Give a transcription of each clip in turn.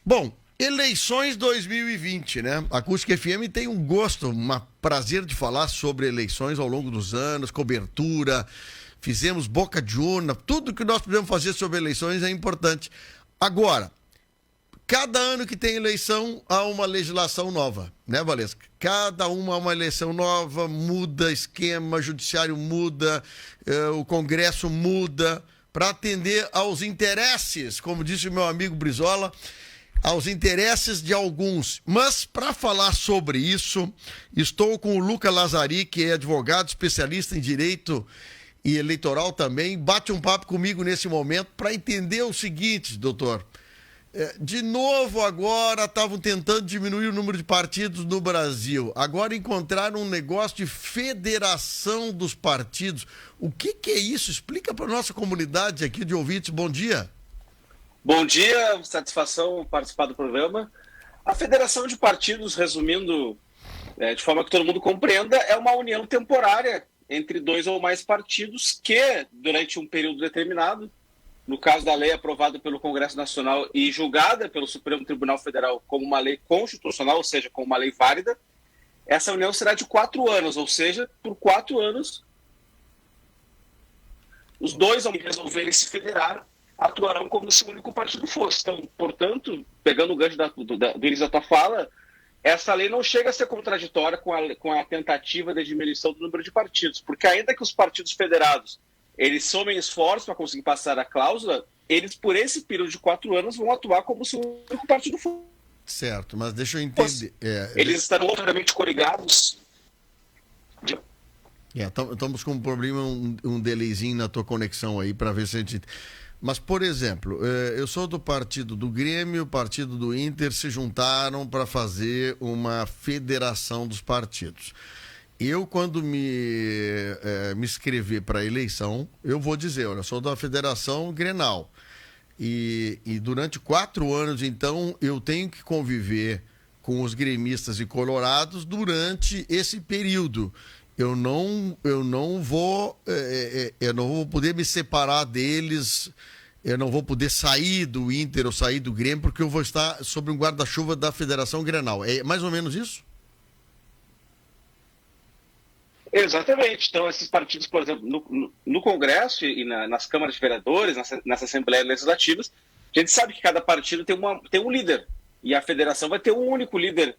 Bom, eleições 2020, né? A Acústica FM tem um gosto, um prazer de falar sobre eleições ao longo dos anos, cobertura, fizemos boca de urna, tudo que nós podemos fazer sobre eleições é importante. Agora, cada ano que tem eleição, há uma legislação nova, né, Valesca? Cada uma há uma eleição nova, muda esquema, judiciário muda, o Congresso muda, para atender aos interesses, como disse o meu amigo Brizola, aos interesses de alguns. Mas, para falar sobre isso, estou com o Luca Lazari, que é advogado, especialista em direito e eleitoral também. Bate um papo comigo nesse momento para entender o seguinte, doutor. De novo, agora estavam tentando diminuir o número de partidos no Brasil. Agora encontraram um negócio de federação dos partidos. O que é isso? Explica para a nossa comunidade aqui de ouvintes. Bom dia. Bom dia, satisfação participar do programa. A federação de partidos, resumindo de forma que todo mundo compreenda, é uma união temporária entre dois ou mais partidos que, durante um período determinado, no caso da lei aprovada pelo Congresso Nacional e julgada pelo Supremo Tribunal Federal como uma lei constitucional, ou seja, como uma lei válida, essa união será de 4 anos, ou seja, por 4 anos, os dois, ao resolverem se federar, atuarão como se o único partido fosse. Então, portanto, pegando o gancho do início da tua fala, essa lei não chega a ser contraditória com a tentativa de diminuição do número de partidos, porque ainda que os partidos federados eles somem esforços para conseguir passar a cláusula, eles, por esse período de 4 anos, vão atuar como se o único partido fosse. Certo, mas deixa eu entender. Eles estarão obviamente coligados. Estamos com um problema, um delayzinho na tua conexão aí, para ver se a gente... Mas, por exemplo, eu sou do partido do Grêmio, o partido do Inter se juntaram para fazer uma federação dos partidos. Eu, quando me inscrever para a eleição, eu vou dizer, olha, eu sou da Federação Grenal. E durante 4 anos, então, eu tenho que conviver com os gremistas e colorados durante esse período. Eu não vou poder me separar deles, eu não vou poder sair do Inter ou sair do Grêmio, porque eu vou estar sob um guarda-chuva da Federação Grenal. É mais ou menos isso? Exatamente. Então, esses partidos, por exemplo, no Congresso e nas câmaras de vereadores, nas assembleias legislativas, a gente sabe que cada partido tem um líder. E a federação vai ter um único líder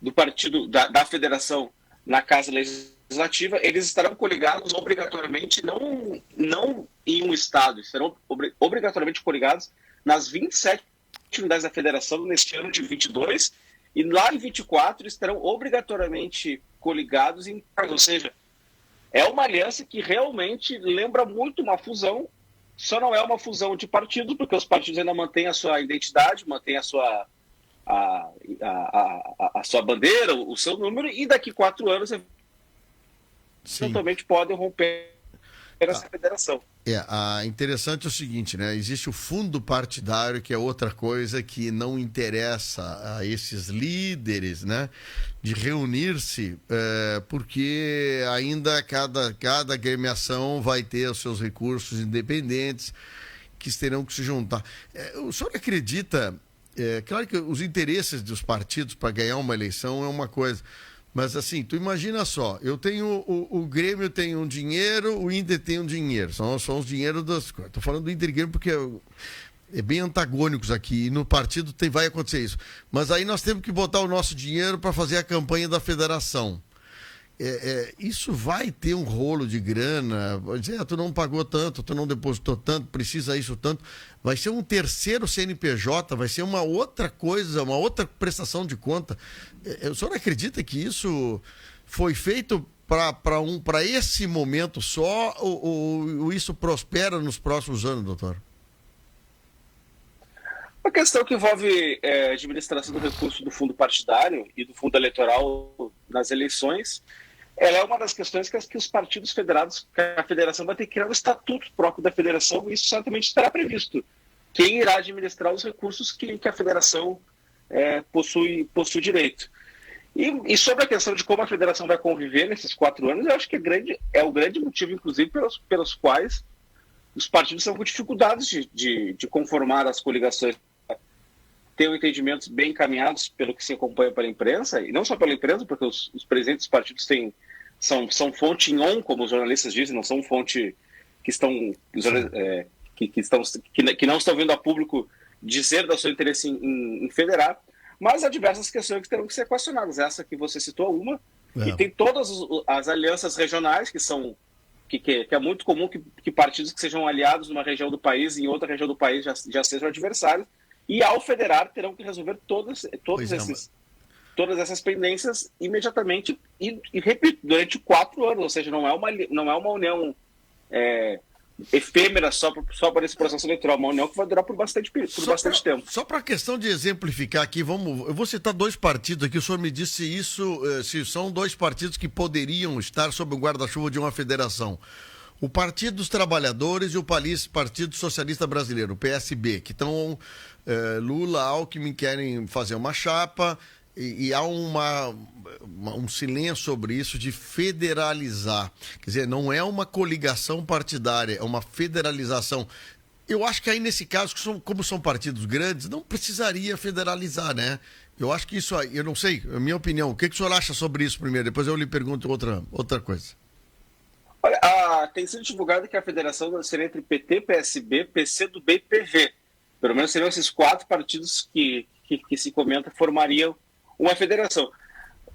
do partido, da federação na Casa Legislativa. Eles estarão coligados obrigatoriamente, não em um estado, serão obrigatoriamente coligados nas 27 unidades da federação neste ano de 22, e lá em 24 estarão obrigatoriamente coligados em, ou seja, é uma aliança que realmente lembra muito uma fusão, só não é uma fusão de partidos, porque os partidos ainda mantêm a sua identidade, mantêm a sua bandeira, o seu número, e daqui 4 anos eventualmente podem romper essa federação. Interessante é o seguinte, né? Existe o fundo partidário, que é outra coisa que não interessa a esses líderes, né? De reunir-se, porque ainda cada agremiação vai ter os seus recursos independentes que terão que se juntar. O senhor acredita, claro que os interesses dos partidos para ganhar uma eleição é uma coisa, mas assim, tu imagina só, eu tenho o Grêmio tem um dinheiro, o Inter tem um dinheiro, são os dinheiros das coisas. Estou falando do Inter e Grêmio porque é bem antagônicos aqui, e no partido vai acontecer isso. Mas aí nós temos que botar o nosso dinheiro para fazer a campanha da federação. Isso vai ter um rolo de grana, vai dizer, tu não pagou tanto, tu não depositou tanto, precisa isso tanto. Vai ser um terceiro CNPJ, vai ser uma outra coisa, uma outra prestação de conta. O senhor acredita que isso foi feito para esse momento só, ou isso prospera nos próximos anos, doutor? A questão que envolve a administração do recurso do fundo partidário e do fundo eleitoral nas eleições, ela é uma das questões que os partidos federados, que a federação vai ter que criar um estatuto próprio da federação, e isso certamente estará previsto. Quem irá administrar os recursos que a federação possui direito. E sobre a questão de como a federação vai conviver nesses 4 anos, eu acho que é o grande motivo, inclusive, pelos quais os partidos estão com dificuldades de conformar as coligações. tenham entendimentos bem encaminhados pelo que se acompanha pela imprensa, e não só pela imprensa, porque os presidentes dos partidos são fonte on, como os jornalistas dizem, não são fonte que não estão vindo a público dizer do seu interesse em federar, mas há diversas questões que terão que ser equacionadas. Essa que você citou, uma, e tem todas as alianças regionais, que é muito comum que partidos que sejam aliados numa região do país e em outra região do país já sejam adversários, e ao federar terão que resolver todas essas pendências imediatamente e repito, durante 4 anos, ou seja, não é uma união efêmera só para esse processo eleitoral, uma união que vai durar por bastante tempo. Só para a questão de exemplificar aqui, eu vou citar 2 partidos aqui, o senhor me disse isso, se são 2 partidos que poderiam estar sob o guarda-chuva de uma federação. O Partido dos Trabalhadores e o Partido Socialista Brasileiro, o PSB, que estão, Lula, Alckmin querem fazer uma chapa, e há um silêncio sobre isso de federalizar. Quer dizer, não é uma coligação partidária, é uma federalização. Eu acho que aí, nesse caso, como são partidos grandes, não precisaria federalizar, né? Eu acho que isso aí, eu não sei, é a minha opinião. O que o senhor acha sobre isso primeiro? Depois eu lhe pergunto outra coisa. Olha, tem sido divulgado que a federação seria entre PT, PSB, PCdoB e PV. Pelo menos seriam esses 4 partidos que se comenta formariam uma federação.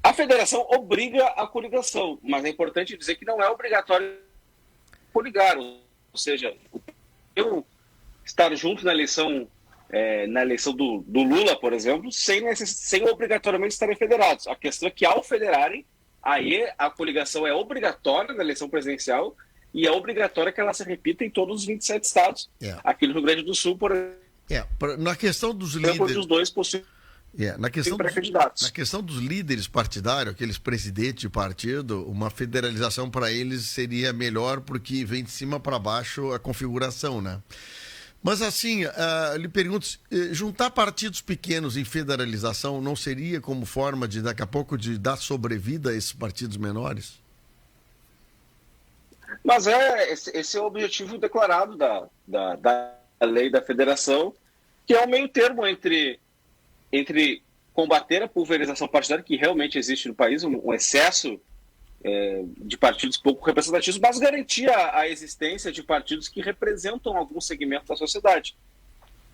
A federação obriga a coligação, mas é importante dizer que não é obrigatório coligar. Ou seja, eu estar junto na eleição do Lula, por exemplo, sem obrigatoriamente estarem federados. A questão é que, ao federarem, aí a coligação é obrigatória na eleição presidencial e é obrigatória que ela se repita em todos os 27 estados. Aqui no Rio Grande do Sul, por exemplo, na questão dos líderes... os 2 possíveis. Na questão dos líderes partidários, aqueles presidentes de partido, uma federalização para eles seria melhor porque vem de cima para baixo a configuração, né? Mas assim, lhe pergunto, juntar partidos pequenos em federalização não seria como forma de, daqui a pouco, de dar sobrevida a esses partidos menores? Mas esse é o objetivo declarado da lei da federação, que é o meio termo entre combater a pulverização partidária, que realmente existe no país, um excesso de partidos pouco representativos, mas garantir a existência de partidos que representam algum segmento da sociedade.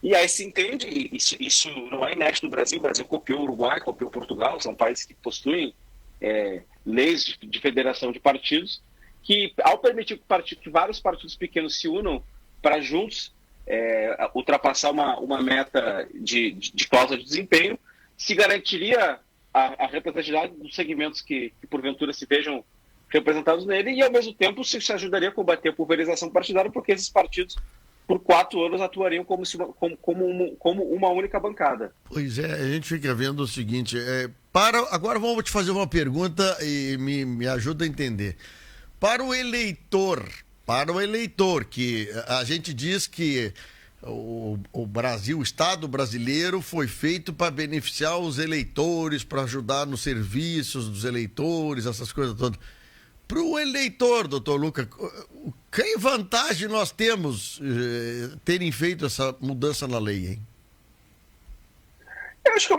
E aí se entende, isso não é inédito no Brasil, o Brasil copiou o Uruguai, copiou Portugal, são países que possuem leis de federação de partidos, que ao permitir que vários partidos pequenos se unam para juntos ultrapassar uma meta de cláusula de desempenho, se garantiria a representatividade dos segmentos que porventura se vejam representados nele e, ao mesmo tempo, se ajudaria a combater a pulverização partidária, porque esses partidos, por 4 anos, atuariam como uma única bancada. Pois é, a gente fica vendo o seguinte, agora vamos te fazer uma pergunta e me ajuda a entender. Para o eleitor, que a gente diz que o Brasil, o Estado brasileiro foi feito para beneficiar os eleitores, para ajudar nos serviços dos eleitores, essas coisas todas. Para o eleitor, doutor Lucas, que vantagem nós temos terem feito essa mudança na lei, hein? Eu acho que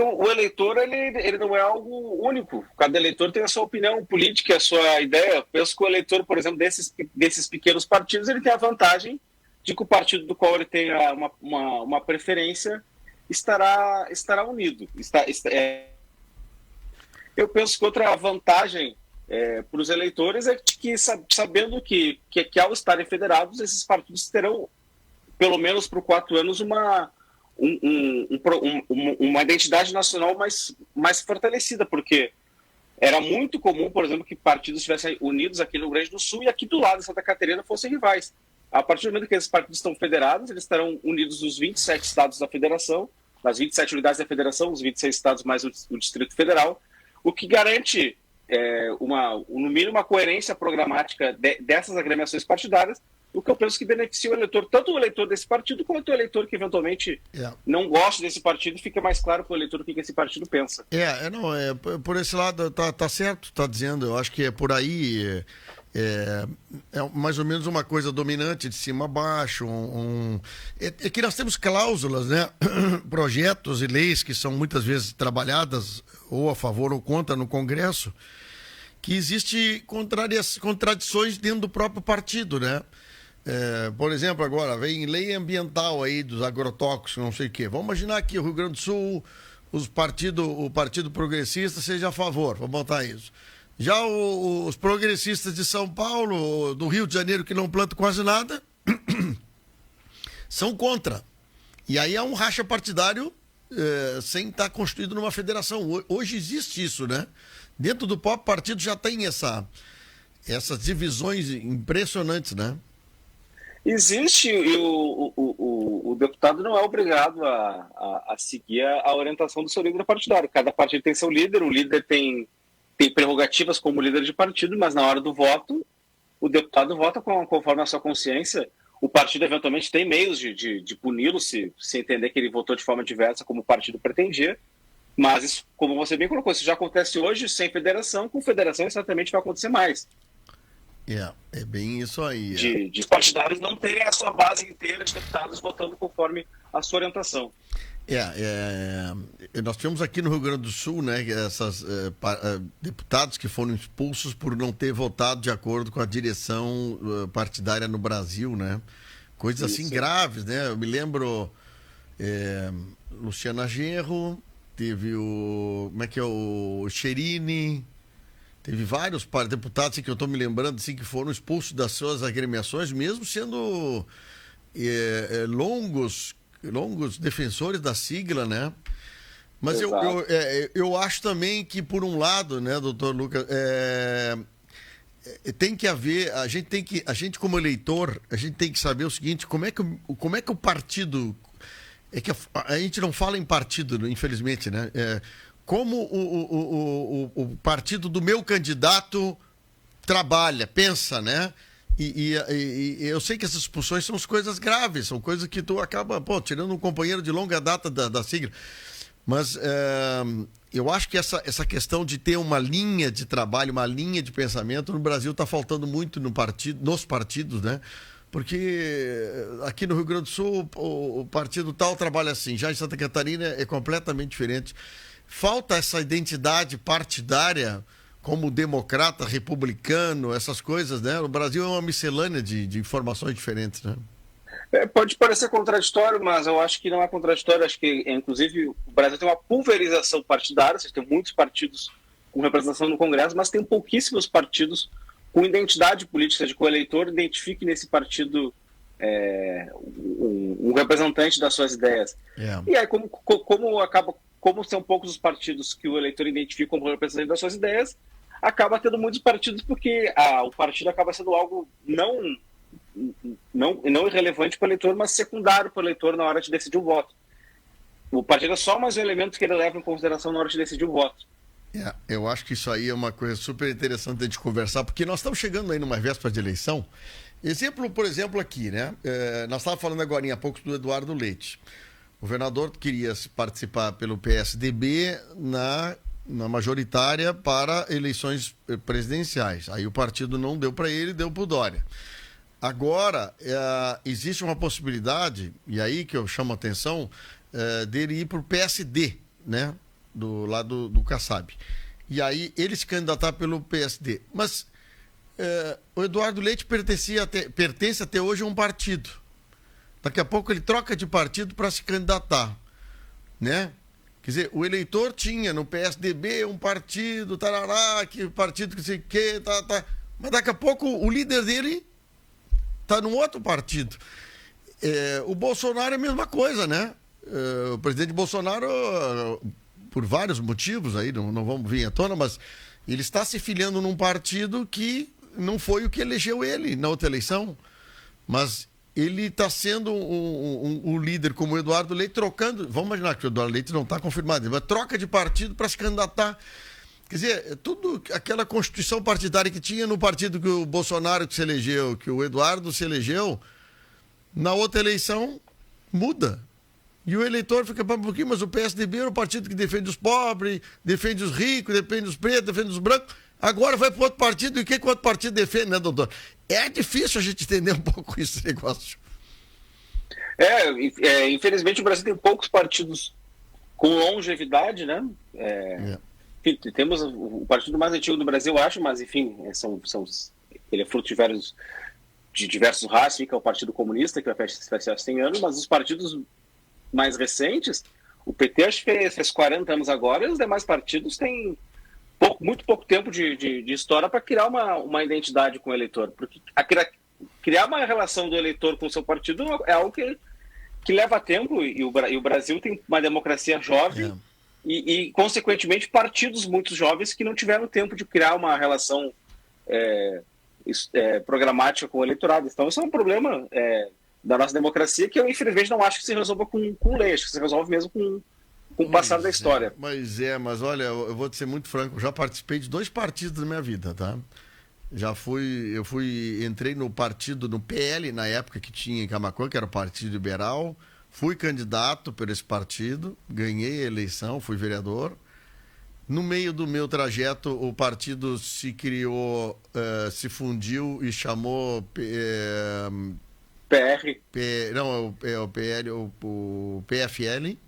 o eleitor ele não é algo único. Cada eleitor tem a sua opinião política, a sua ideia. Eu penso que o eleitor, por exemplo, desses pequenos partidos, ele tem a vantagem de que o partido do qual ele tem uma preferência estará unido. Eu penso que outra vantagem para os eleitores é que, sabendo que ao estarem federados, esses partidos terão, pelo menos por 4 anos, uma identidade nacional mais fortalecida, porque era muito comum, por exemplo, que partidos estivessem unidos aqui no Rio Grande do Sul e aqui do lado de Santa Catarina fossem rivais. A partir do momento que esses partidos estão federados, eles estarão unidos nos 27 estados da federação, nas 27 unidades da federação, os 26 estados mais o Distrito Federal, o que garante, no mínimo, uma coerência programática dessas agremiações partidárias, o que eu penso que beneficia o eleitor, tanto o eleitor desse partido quanto o eleitor que eventualmente não gosta desse partido, fica mais claro para o eleitor o que esse partido pensa. Por esse lado tá certo, tá dizendo, eu acho que é por aí. É mais ou menos uma coisa dominante de cima a baixo. É que nós temos cláusulas, né? Projetos e leis que são muitas vezes trabalhadas ou a favor ou contra no Congresso, que existe contradições dentro do próprio partido, né? Por exemplo, agora vem lei ambiental aí dos agrotóxicos, não sei o quê. Vamos imaginar que o Rio Grande do Sul, o Partido Progressista seja a favor, vamos botar isso. Já os progressistas de São Paulo, do Rio de Janeiro, que não plantam quase nada, são contra. E aí há um racha partidário sem estar constituído numa federação. Hoje existe isso, né? Dentro do próprio partido já tem essas divisões impressionantes, né? Existe, e o deputado não é obrigado a seguir a orientação do seu líder partidário. Cada partido tem seu líder, o líder tem prerrogativas como líder de partido, mas na hora do voto, o deputado vota conforme a sua consciência. O partido eventualmente tem meios de puni-lo se entender que ele votou de forma diversa como o partido pretendia, mas isso, como você bem colocou, isso já acontece hoje sem federação, com federação certamente vai acontecer mais. É bem isso aí. De partidários não terem a sua base inteira de deputados votando conforme a sua orientação. Nós tivemos aqui no Rio Grande do Sul, né, deputados que foram expulsos por não ter votado de acordo com a direção partidária no Brasil, né? Coisas assim graves, né? Eu me lembro Luciana Genro, teve o Cherini, teve vários deputados assim, que eu estou me lembrando assim, que foram expulsos das suas agremiações, mesmo sendo longos defensores da sigla, né? Mas eu acho também que, por um lado, né, doutor Lucas, tem que haver, a gente como eleitor, a gente tem que saber o seguinte, como é que o partido, que a gente não fala em partido, infelizmente, né? Como o partido do meu candidato trabalha, pensa, né? E eu sei que essas expulsões são coisas graves, são coisas que tu acaba, tirando um companheiro de longa data da sigla. Mas eu acho que essa questão de ter uma linha de trabalho, uma linha de pensamento, no Brasil está faltando muito nos partidos, né? Porque aqui no Rio Grande do Sul o partido tal trabalha assim, já em Santa Catarina é completamente diferente. Falta essa identidade partidária, como democrata, republicano, essas coisas, né? O Brasil é uma miscelânea de informações diferentes, né? Pode parecer contraditório, mas eu acho que não é contraditório. Acho que, inclusive, o Brasil tem uma pulverização partidária, você tem muitos partidos com representação no Congresso, mas tem pouquíssimos partidos com identidade política, de que o eleitor identifique nesse partido um representante das suas ideias. E aí, como são poucos os partidos que o eleitor identifica como representante das suas ideias, acaba tendo muitos partidos porque o partido acaba sendo algo não irrelevante para o eleitor, mas secundário para o eleitor na hora de decidir o voto. O partido é só mais um elemento que ele leva em consideração na hora de decidir o voto. Eu acho que isso aí é uma coisa super interessante de gente conversar, porque nós estamos chegando aí numa véspera de eleição. Por exemplo, aqui, né? Nós estávamos falando agora há pouco do Eduardo Leite. O governador queria participar pelo PSDB na majoritária para eleições presidenciais. Aí o partido não deu para ele, deu para o Dória. Agora, existe uma possibilidade, e aí que eu chamo a atenção, dele ir para o PSD, né? Do lado do Kassab. E aí ele se candidatar pelo PSD. Mas o Eduardo Leite pertence até hoje a um partido. Daqui a pouco ele troca de partido para se candidatar, né? Quer dizer, o eleitor tinha no PSDB um partido, partido que sei o quê, mas daqui a pouco o líder dele está num outro partido. O Bolsonaro é a mesma coisa, né? O presidente Bolsonaro, por vários motivos aí, não vamos vir à tona, mas ele está se filiando num partido que não foi o que elegeu ele na outra eleição, mas ele está sendo um líder como o Eduardo Leite, trocando. Vamos imaginar que o Eduardo Leite não está confirmado, mas troca de partido para se candidatar. Quer dizer, tudo aquela constituição partidária que tinha no partido que o Bolsonaro se elegeu, que o Eduardo se elegeu, na outra eleição muda. E o eleitor fica para um pouquinho, mas o PSDB é o partido que defende os pobres, defende os ricos, defende os pretos, defende os brancos. Agora vai para outro partido, e o que o outro partido defende, né, doutor? É difícil a gente entender um pouco esse negócio. Infelizmente o Brasil tem poucos partidos com longevidade, né? Enfim, temos o partido mais antigo do Brasil, eu acho, mas enfim, ele é fruto de diversos rastros, que é o Partido Comunista, que vai fechar 100 anos, mas os partidos mais recentes, o PT acho que fez 40 anos agora, e os demais partidos têm muito pouco tempo de história para criar uma identidade com o eleitor. Porque criar uma relação do eleitor com o seu partido é algo que leva tempo, e o Brasil tem uma democracia jovem e, consequentemente, partidos muito jovens que não tiveram tempo de criar uma relação programática com o eleitorado. Então, isso é um problema da nossa democracia que eu, infelizmente, não acho que se resolva com lei, acho que se resolve mesmo com o passar da história. Mas olha, eu vou te ser muito franco, eu já participei de 2 partidos na minha vida, tá? Entrei no PL, na época que tinha em Camaquã, que era o Partido Liberal, fui candidato por esse partido, ganhei a eleição, fui vereador. No meio do meu trajeto, o partido se criou, se fundiu e chamou... o PL, o PFL.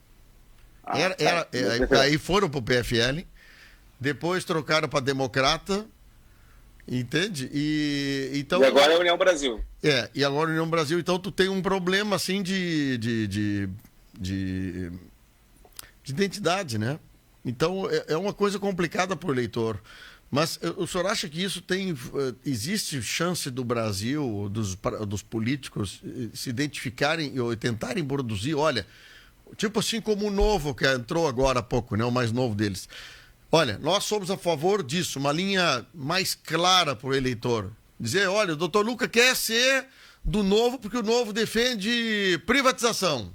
Aí foram pro PFL, depois trocaram para Democrata, entende? E agora é a União Brasil. E agora a União Brasil. Então tu tem um problema assim de identidade, né? Então é uma coisa complicada para o eleitor. Mas o senhor acha que isso existe chance do Brasil, dos políticos, se identificarem ou tentarem produzir, olha, tipo assim como o Novo, que entrou agora há pouco, né, o mais novo deles. Olha, nós somos a favor disso, uma linha mais clara para o eleitor. Dizer, olha, o doutor Lucas quer ser do Novo porque o Novo defende privatização.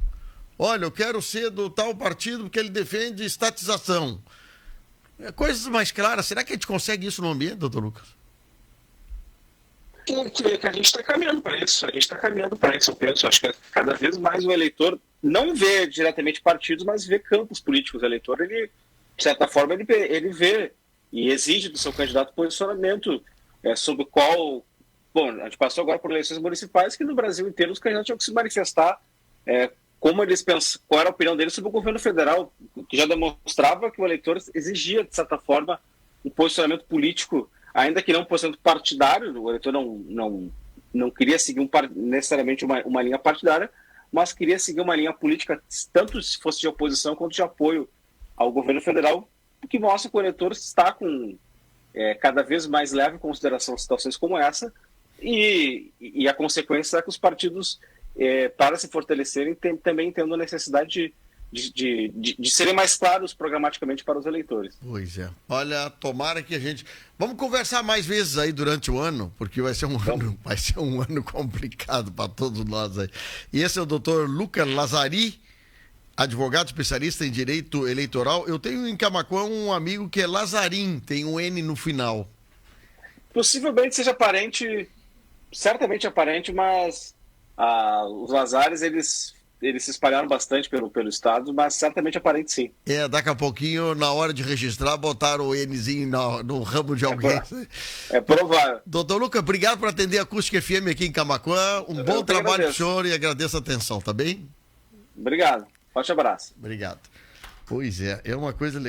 Olha, eu quero ser do tal partido porque ele defende estatização. Coisas mais claras. Será que a gente consegue isso no ambiente, doutor Lucas? Que a gente está caminhando para isso. Eu penso. Acho que cada vez mais o eleitor não vê diretamente partidos, mas vê campos políticos. O eleitor, ele, de certa forma, ele vê e exige do seu candidato posicionamento sobre qual... Bom, a gente passou agora por eleições municipais que no Brasil inteiro os candidatos tinham que se manifestar como eles pensam, qual era a opinião deles sobre o governo federal, que já demonstrava que o eleitor exigia, de certa forma, um posicionamento político, ainda que não um posicionamento partidário. O eleitor não queria seguir necessariamente uma linha partidária, mas queria seguir uma linha política, tanto se fosse de oposição quanto de apoio ao governo federal, o que mostra que o eleitor está cada vez mais leve em consideração situações como essa, e a consequência é que os partidos, para se fortalecerem, também tendo a necessidade de serem mais claros programaticamente para os eleitores. Pois é. Olha, tomara que a gente... Vamos conversar mais vezes aí durante o ano, porque vai ser um ano complicado para todos nós aí. E esse é o doutor Lucas Lazari, advogado especialista em direito eleitoral. Eu tenho em Camaquã um amigo que é Lazarim, tem um N no final. Possivelmente seja parente, certamente é parente, mas os Lazares, eles se espalharam bastante pelo estado, mas certamente é parente, sim. Daqui a pouquinho, na hora de registrar, botaram o Nzinho no ramo de alguém. É provável. Doutor Lucas, obrigado por atender a Acústica FM aqui em Camaquã. Um bom trabalho pro senhor e agradeço a atenção, tá bem? Obrigado. Forte abraço. Obrigado. Pois é uma coisa legal.